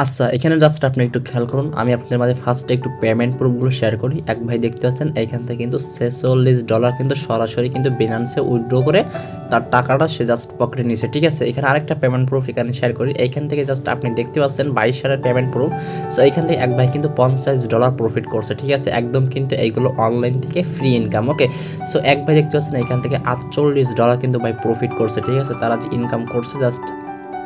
আচ্ছা, এখানে জাস্ট আপনি একটু খেয়াল করুন। আমি আপনাদের মাঝে ফার্স্টে একটু পেমেন্ট প্রুফগুলো শেয়ার করি। এক ভাই দেখতে পাচ্ছেন এইখান থেকে কিন্তু $46 কিন্তু সরাসরি কিন্তু বিনান্সে উইথড্র করে তার টাকাটা সে জাস্ট পকেটে নিয়েছে, ঠিক আছে। এখানে আরেকটা পেমেন্ট প্রুফ এখানে শেয়ার করি। এইখান থেকে জাস্ট আপনি দেখতে পাচ্ছেন 22 সালের পেমেন্ট প্রুফ। সো এইখান থেকে এক ভাই কিন্তু $50 প্রফিট করছে, ঠিক আছে। একদম কিন্তু এইগুলো অনলাইন থেকে ফ্রি ইনকাম, ওকে। সো এক ভাই দেখতে পাচ্ছেন এইখান থেকে $48 কিন্তু ভাই প্রফিট করছে, ঠিক আছে। তারা যে ইনকাম করছে জাস্ট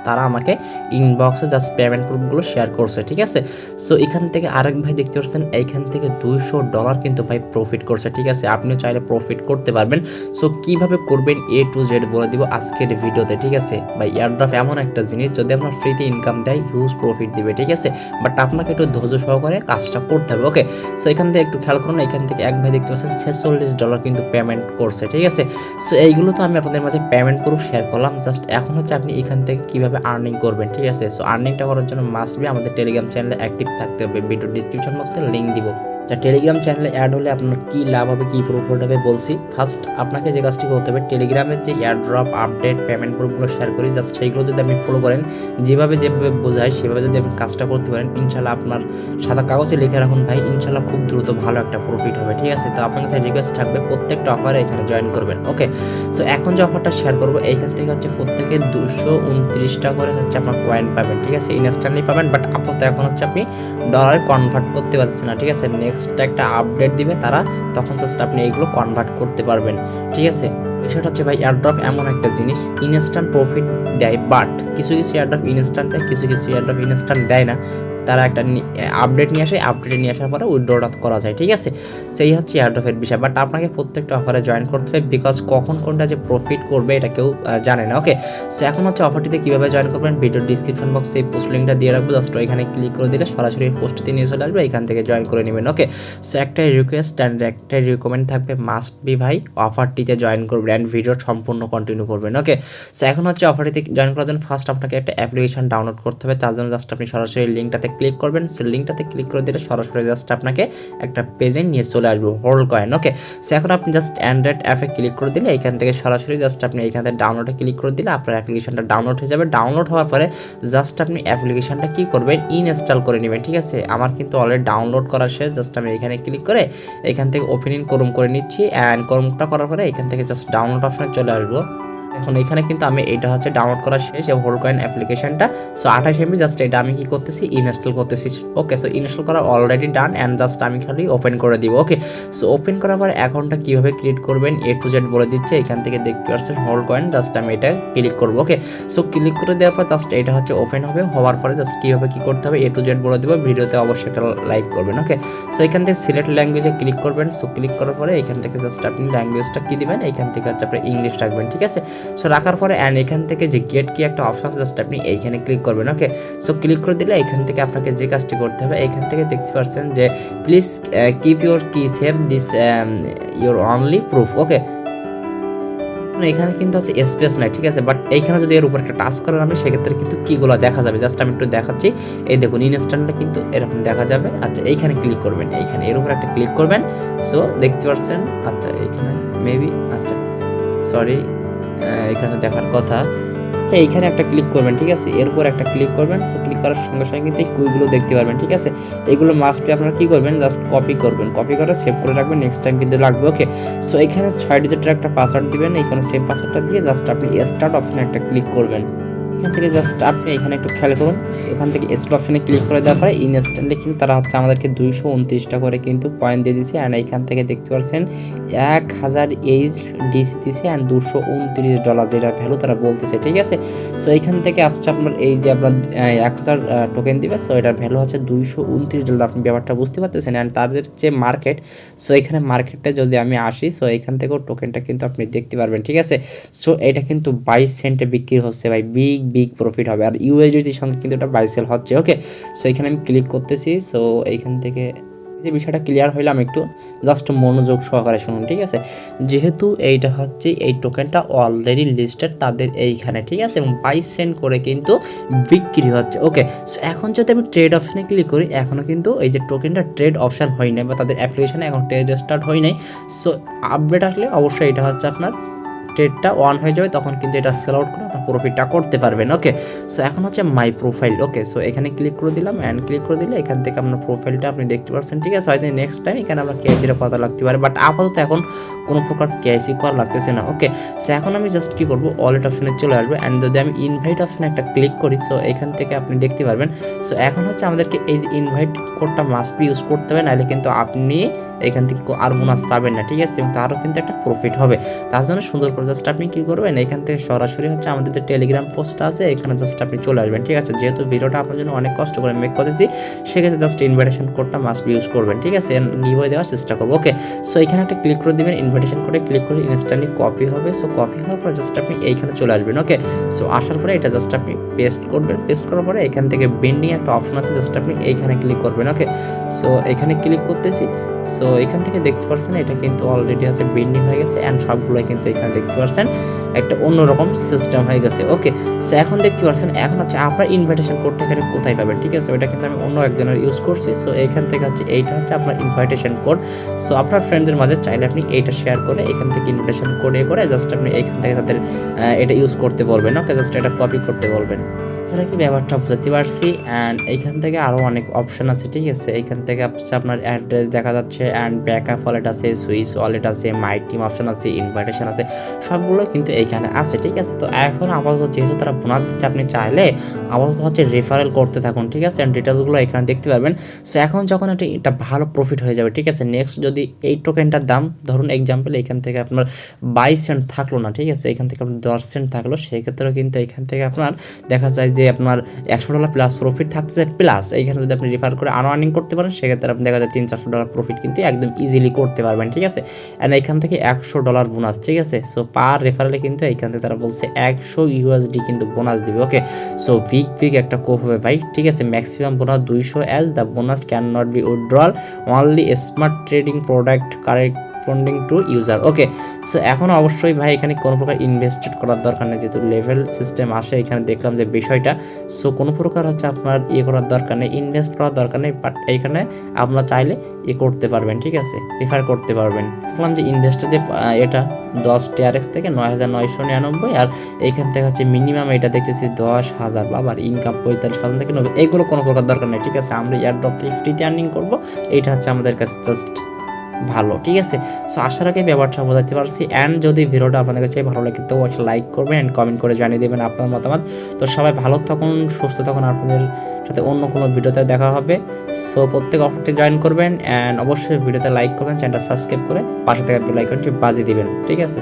তারা আমাকে ইনবক্সে জাস্ট পেমেন্ট প্রুফগুলো শেয়ার করছে, ঠিক আছে। সো এখান থেকে আরেক ভাই দেখতে পাচ্ছেন এইখান থেকে $200 কিন্তু ভাই প্রফিট করছে, ঠিক আছে। আপনিও চাইলে প্রফিট করতে পারবেন। সো কিভাবে করবেন A to Z বলে দিব আজকের ভিডিওতে, ঠিক আছে। ভাই এয়ারড্রপ এমন একটা জিনিস যদি আপনার ফ্রিতে ইনকাম দেয় হিউজ প্রফিট দিবে, ঠিক আছে। বাট আপনাকে একটু ধৈর্য সহকারে কাজটা করতে হবে, ওকে। সো এখান থেকে একটু খেয়াল করুন, এখান থেকে এক ভাই দেখতে পাচ্ছেন $46 কিন্তু পেমেন্ট করছে, ঠিক আছে। সো এইগুলো তো আমি আপনাদের মাঝে পেমেন্ট প্রুফ শেয়ার করলাম। জাস্ট এখন হচ্ছে আপনি এখান থেকে কিভাবে আর্নিং করবেন, ঠিক আছে। সো আর্নিংটা করার জন্য মাস্ট বি আমাদের টেলিগ্রাম চ্যানেলে অ্যাক্টিভ থাকতে হবে। ভিডিও ডিসক্রিপশন বক্সে লিঙ্ক দিব। টেলিগ্রাম চ্যানেলে অ্যাড হলে আপনার কী লাভ হবে, কী প্রফিট হবে বলছি। ফার্স্ট আপনাকে যে কাজটি করতে হবে, টেলিগ্রামের যে এয়ারড্রপ আপডেট পেমেন্ট প্রুফগুলো শেয়ার করি, জাস্ট সেইগুলো যদি আপনি ফলো করেন, যেভাবে বোঝায় সেভাবে যদি আপনি কাজটা করতে পারেন, ইনশাল্লাহ আপনার সাদা কাগজে লিখে রাখুন ভাই, ইনশাল্লাহ খুব দ্রুত ভালো একটা প্রফিট হবে, ঠিক আছে। তো আপনার কাছে রিকোয়েস্ট থাকবে প্রত্যেকটা অফারে এখানে জয়েন করবেন, ওকে। সো এখন যে অফারটা শেয়ার করবো এইখান থেকে হচ্ছে প্রত্যেকে 229টা করে হচ্ছে আপনার কয়েন পাবেন, ঠিক আছে। ইনস্ট্যান্টলি পাবেন, বাট আপাতত এখন হচ্ছে আপনি ডলারে কনভার্ট করতে পারছেন না, ঠিক আছে। নেক্সট একটা আপডেট দিবে তারা, তখন জাস্ট আপনি এইগুলো কনভার্ট করতে পারবেন, ঠিক আছে। বিষয়টা হচ্ছে ভাই এয়ারড্রপ এমন একটা জিনিস ইনস্ট্যান্ট প্রফিট দেয়, বাট কিছু কিছু এয়ারড্রপ ইনস্ট্যান্ট দেয়, কিছু কিছু এয়ারড্রপ ইনস্ট্যান্ট দেয় না। তারা একটা আপডেট নিয়ে আসে, আপডেটে নিয়ে আসার পরে উইথড্রটা করা যায়, ঠিক আছে। সেই হচ্ছে এয়ারড্রপের বিষয়। বাট আপনাকে প্রত্যেকটা অফারে জয়েন করতে হবে, বিকজ কখন কোনটা যে প্রফিট করবে এটা কেউ জানে না, ওকে। সো এখন হচ্ছে অফারটিতে কীভাবে জয়েন করবেন, ভিডিও ডিসক্রিপশন বক্সে এই পোস্ট লিঙ্কটা দিয়ে রাখবো। জাস্ট এখানে ক্লিক করে দিলে সরাসরি পোস্টটিতে নিয়ে চলে আসবে, এখান থেকে জয়েন করে নেবেন, ওকে। সো একটাই রিকোয়েস্ট অ্যান্ড একটাই রিকমেন্ড থাকবে, মাস্ট বি ভাই অফারটিতে জয়েন করবেন অ্যান্ড ভিডিও সম্পূর্ণ কন্টিনিউ করবেন, ওকে। সো এখন হচ্ছে অফারটিতে জয়েন করার জন্য ফার্স্ট আপনাকে একটা অ্যাপ্লিকেশন ডাউনলোড করতে হবে। তার জন্য জাস্ট আপনি সরাসরি লিঙ্কটাতে ক্লিক করবেন। সে লিঙ্কটাতে ক্লিক করে দিলে সরাসরি জাস্ট আপনাকে একটা পেজে নিয়ে চলে আসবে, হোল্ডকয়েন, ওকে। সো এখন আপনি জাস্ট অ্যান্ড্রয়েড অ্যাপে ক্লিক করে দিলে এখান থেকে সরাসরি জাস্ট আপনি এখান থেকে ডাউনলোডে ক্লিক করে দিলে আপনার অ্যাপ্লিকেশনটা ডাউনলোড হয়ে যাবে। ডাউনলোড হওয়ার পরে জাস্ট আপনি অ্যাপ্লিকেশনটা কী করবেন, ইনস্টল করে নেবেন, ঠিক আছে। আমার কিন্তু অলরেডি ডাউনলোড করা শেষ। জাস্ট আমি এখানে ক্লিক করে এখান থেকে ওপেন ইন ক্রোম করে নিচ্ছি, অ্যান্ড ক্রোমটা করার পরে এখান থেকে জাস্ট ডাউনলোড অপশনে চলে আসবো। এখন এখানে কিন্তু আমি এটা হচ্ছে ডাউনলোড করা শেষ এই হোল্ডকয়েন অ্যাপ্লিকেশনটা। সো 28 MB জাস্ট এটা আমি কি করতেছি, ইনস্টল করতেছি, ওকে। সো ইনস্টল করা অলরেডি ডান, অ্যান্ড জাস্ট আমি খালি ওপেন করে দিব, ওকে। সো ওপেন করার পর অ্যাকাউন্টটা কীভাবে ক্রিয়েট করবেন A to Z বলে দিচ্ছে। এখান থেকে দেখতে পাচ্ছেন হোল্ডকয়েন, জাস্ট আমি এটা ক্লিক করবো, ওকে। সো ক্লিক করে দেওয়ার পর জাস্ট এটা হচ্ছে ওপেন হবে। হওয়ার পরে জাস্ট কীভাবে কী করতে হবে A to Z বলে দেবো। ভিডিওতে অবশ্যই একটা লাইক করবেন, ওকে। সো এখান থেকে সিলেক্ট ল্যাঙ্গুয়েজে ক্লিক করবেন। সো ক্লিক করার পরে এখান থেকে জাস্ট আপনি ল্যাঙ্গুয়েজটা কী দিবেন, এখান থেকে হচ্ছে আপনি ইংলিশ রাখবেন, ঠিক আছে। সো রাখার পরে অ্যান্ড এখান থেকে যে গেট কি একটা অপশন আছে, জাস্ট আপনি এইখানে ক্লিক করবেন, ওকে। সো ক্লিক করে দিলে এখান থেকে আপনাকে যে কাজটি করতে হবে, এখান থেকে দেখতে পাচ্ছেন যে please keep your key save this your only proof, okay. এখানে কিন্তু আছে স্পেস নাই, ঠিক আছে। বাট এইখানে যদি এর উপর একটা টাচ করেন আমি, সেক্ষেত্রে কিন্তু কিগুলো দেখা যাবে। জাস্ট আমি একটু দেখাচ্ছি, এই দেখুন ইনস্ট্যান্টটা কিন্তু এরকম দেখা যাবে। আচ্ছা এইখানে ক্লিক করবেন, এইখানে এর উপর একটা ক্লিক করবেন। সো দেখতে পাচ্ছেন, আচ্ছা এইখানে মেবি, আচ্ছা সরি, এখানে দেখার কথা। আচ্ছা এইখানে একটা ক্লিক করবেন, ঠিক আছে। এর উপর একটা ক্লিক করবেন। সো ক্লিক করার সঙ্গে সঙ্গে কিন্তু এই কুইগুলো দেখতে পারবেন, ঠিক আছে। এগুলো মাস্ট আপনারা কী করবেন, জাস্ট কপি করবেন, কপি করে সেভ করে রাখবেন, নেক্সট টাইম কিন্তু লাগবে, ওকে। সো এখানে 6 ডিজিটের একটা পাসওয়ার্ড দিবেন, এইখানে সেম পাসওয়ার্ডটা দিয়ে জাস্ট আপনি স্টার্ট অপশনে একটা ক্লিক করবেন। এখান থেকে জাস্ট আপনি এখানে একটু খেয়াল করুন, এখান থেকে স্টার্ট অপশনে ক্লিক করে দেওয়ার পরে ইনস্ট্যান্টলি কিন্তু তারা হচ্ছে আমাদেরকে 229টা করে কিন্তু পয়েন্ট দিয়ে দিচ্ছে। অ্যান্ড এইখান থেকে দেখতে পাচ্ছেন 1000 HDC দিচ্ছে, অ্যান্ড $229 যেটা ভ্যালু তারা বলতেছে, ঠিক আছে। সো এইখান থেকে আসছে আপনার এই যে আপনার 1000 টোকেন দিবে। সো এটার ভ্যালু হচ্ছে $229। আপনি ব্যাপারটা বুঝতে পারতেছেন। অ্যান্ড তাদের যে মার্কেট, সো এখানে মার্কেটে যদি আমি আসি, সো এখান থেকেও টোকেনটা কিন্তু আপনি দেখতে পারবেন, ঠিক আছে। সো এটা কিন্তু 22 সেন্টে বিক্রি হচ্ছে ভাই, বিগ প্রফিট হবে। আর ইউএসডিটির সঙ্গে কিন্তু এটা বাই সেল হচ্ছে, ওকে। সো এখানে আমি ক্লিক করতেছি। সো এইখান থেকে যে বিষয়টা ক্লিয়ার হইলাম, একটু জাস্ট মনোযোগ সহকারে শুনুন, ঠিক আছে। যেহেতু এইটা হচ্ছে এই টোকেনটা অলরেডি লিস্টেড তাদের এইখানে, ঠিক আছে, এবং 22 সেন্ট করে কিন্তু বিক্রি হচ্ছে, ওকে। সো এখন যদি আমি ট্রেড অপশানে ক্লিক করি, এখনও কিন্তু এই যে টোকেনটা ট্রেড অপশান হয় নাই, বা তাদের অ্যাপ্লিকেশানে এখন ট্রেড স্টার্ট হয় নাই। সো আপডেট আসলে অবশ্যই এটা হচ্ছে আপনার আপডেটটা অন হয়ে যাবে তখন কিন্তু এটা সেল আউট করে আপনার প্রফিটটা করতে পারবেন। ওকে, সো এখন হচ্ছে মাই প্রোফাইল। ওকে, সো এখানে ক্লিক করে দিলাম অ্যান্ড ক্লিক করে দিলে এখান থেকে আপনার প্রোফাইলটা আপনি দেখতে পাচ্ছেন। ঠিক আছে, হয়তো নেক্সট টাইম এখানে আমরা কেআইসির কথা লাগতে পারে, বাট আপাতত এখন কোনো প্রকার কেআইসি করা লাগতেছে না। ওকে, সো এখন আমি জাস্ট কী করবো, ওয়ালেট অপশনে চলে আসবে অ্যান্ড যদি আমি ইনভাইট অপশনে একটা ক্লিক করি, সো এখান থেকে আপনি দেখতে পারবেন। সো এখন হচ্ছে আমাদেরকে এই যে ইনভাইট কোডটা মাস্ট বি ইউজ করতে হবে, নাহলে কিন্তু আপনি এখান থেকে আর বোনাস পাবেন না। ঠিক আছে, এবং তারও কিন্তু একটা প্রফিট হবে। তার জন্য সুন্দর করে জাস্ট আপনি কী করবেন, এখান থেকে সরাসরি হচ্ছে আমাদের যে টেলিগ্রাম পোস্টটা আছে এখানে জাস্ট আপনি চলে আসবেন। ঠিক আছে, যেহেতু ভিডিওটা আপনার জন্য অনেক কষ্ট করে মেক করেছি, সেক্ষেত্রে জাস্ট ইনভাইটেশন কোডটা মাস্ট বি ইউজ করবেন। ঠিক আছে, গিভওয়ে দেওয়ার চেষ্টা করবো। ওকে, সো এখানে একটা ক্লিক করে দেবেন, ইনভাইটেশন কোডে ক্লিক করে ইনস্ট্যান্টলি কপি হবে। সো কপি হওয়ার পর জাস্ট আপনি এইখানে চলে আসবেন। ওকে, সো আসার পরে এটা জাস্ট আপনি পেস্ট করবেন। পেস্ট করার পরে এখান থেকে বেন্ডিং একটা অপশন আছে, জাস্ট আপনি এইখানে ক্লিক করবেন। ওকে, সো এখানে ক্লিক করতেছি। সো এখান থেকে দেখতে পাচ্ছেন এটা কিন্তু অলরেডি আছে বেন্ডিং হয়ে গেছে অ্যান্ড সবগুলো কিন্তু এখানে দেখতে পাচ্ছেন একটা অন্যরকম সিস্টেম হয়ে গেছে। ওকে, সো এখন দেখতে পাচ্ছেন এখন হচ্ছে আপনার ইনভাইটেশন কোডটা এখানে কোথায় পাবেন। ঠিক আছে, ওইটা কিন্তু আমি অন্য একজনের ইউজ করছি। সো এখান থেকে হচ্ছে এইটা হচ্ছে আপনার ইনভাইটেশন কোড। সো আপনার ফ্রেন্ডদের মাঝে চাইলে আপনি এইটা শেয়ার করে এখান থেকে ইনভাইটেশন কোড করে জাস্ট আপনি এইখান থেকে তাদের এটা ইউজ করতে বলবেন। ওকে, জাস্ট এটা কপি করতে বলবেন। আসলে কি ব্যাপারটা বুঝতে পারছি। অ্যান্ড এইখান থেকে আরও অনেক অপশান আছে। ঠিক আছে, এইখান থেকে আপনার অ্যাড্রেস দেখা যাচ্ছে অ্যান্ড ব্যাকআপ ওয়ালেট আছে, সুইচ ওয়ালেট আছে, মাই টিম অপশান আছে, ইনভাইটেশন আছে, সবগুলো কিন্তু এইখানে আছে। ঠিক আছে, তো এখন আপাতত যেহেতু তারা বোনাস দিচ্ছে, আপনি চাইলে আপাতত হচ্ছে রেফারেল করতে থাকুন। ঠিক আছে, অ্যান্ড ডিটেলসগুলো এখানে দেখতে পারবেন। সো এখন যখন এটা ভালো প্রফিট হয়ে যাবে, ঠিক আছে, নেক্সট যদি এই টোকেনটার দাম ধরুন এক্সাম্পল এখান থেকে আপনার 22 সেন্ট থাকলো না, ঠিক আছে, এখান থেকে আপনার 10 সেন্ট থাকলো, সেক্ষেত্রেও কিন্তু এখান থেকে আপনার দেখা যায় যে আপনার $100 প্লাস প্রফিট থাকছে। প্লাস এইখানে যদি আপনি রেফার করে আরও আর্নিং করতে পারেন, সেক্ষেত্রে আপনি দেখা যায় $300-400 প্রফিট কিন্তু একদম ইজিলি করতে পারবেন। ঠিক আছে, অ্যান্ড এখান থেকে $100 বোনাস। ঠিক আছে, সো পার রেফারেলে কিন্তু এইখান থেকে তারা বলছে $100 কিন্তু বোনাস দিবে। ওকে, সো বিগ একটা কোপ হবে ভাই। ঠিক আছে, maximum bonus 200 as the bonus can not be withdrawal only smart trading product correcting to user. Okay, so এখন অবশ্যই ভাই এখানে কোনো প্রকার ইনভেস্টেড করার দরকার নেই, যেহেতু লেভেল সিস্টেম আসে এখানে দেখলাম যে বিষয়টা। সো কোনো প্রকার হচ্ছে আপনার করার দরকার নেই, ইনভেস্ট করার দরকার নেই, বাট এইখানে আপনারা চাইলে করতে পারবেন। ঠিক আছে, রেফার করতে পারবেন। দেখলাম যে ইনভেস্টের যে এটা 10 TRX থেকে 9,999, আর এইখান থেকে হচ্ছে মিনিমাম এটা দেখতেছি 10,000, বাবার ইনকাম 45% থেকে 90, এইগুলো কোনো প্রকার দরকার নেই। ঠিক আছে, আমরা এয়ারড্রপ থেকে ফ্রিতে আর্নিং করবো, এইটা হচ্ছে আমাদের কাছে জাস্ট ভালো। ঠিক আছে, সো আশা রাখি ব্যাপারটা বোঝাতে পারছি। অ্যান্ড যদি ভিডিওটা আপনাদের কাছে ভালো লাগে তো লাইক করবেন অ্যান্ড কমেন্ট করে জানিয়ে দেবেন আপনার মতামত। তো সবাই ভালো থাকুন, সুস্থ থাকুন, আপনাদের সাথে অন্য কোনো ভিডিওতে দেখা হবে। সো প্রত্যেক অফারটি জয়েন করবেন অ্যান্ড অবশ্যই ভিডিওতে লাইক করবেন, চ্যানেলটা সাবস্ক্রাইব করে পাশে থাকা বেল আইকনটি বাজিয়ে দিবেন। ঠিক আছে।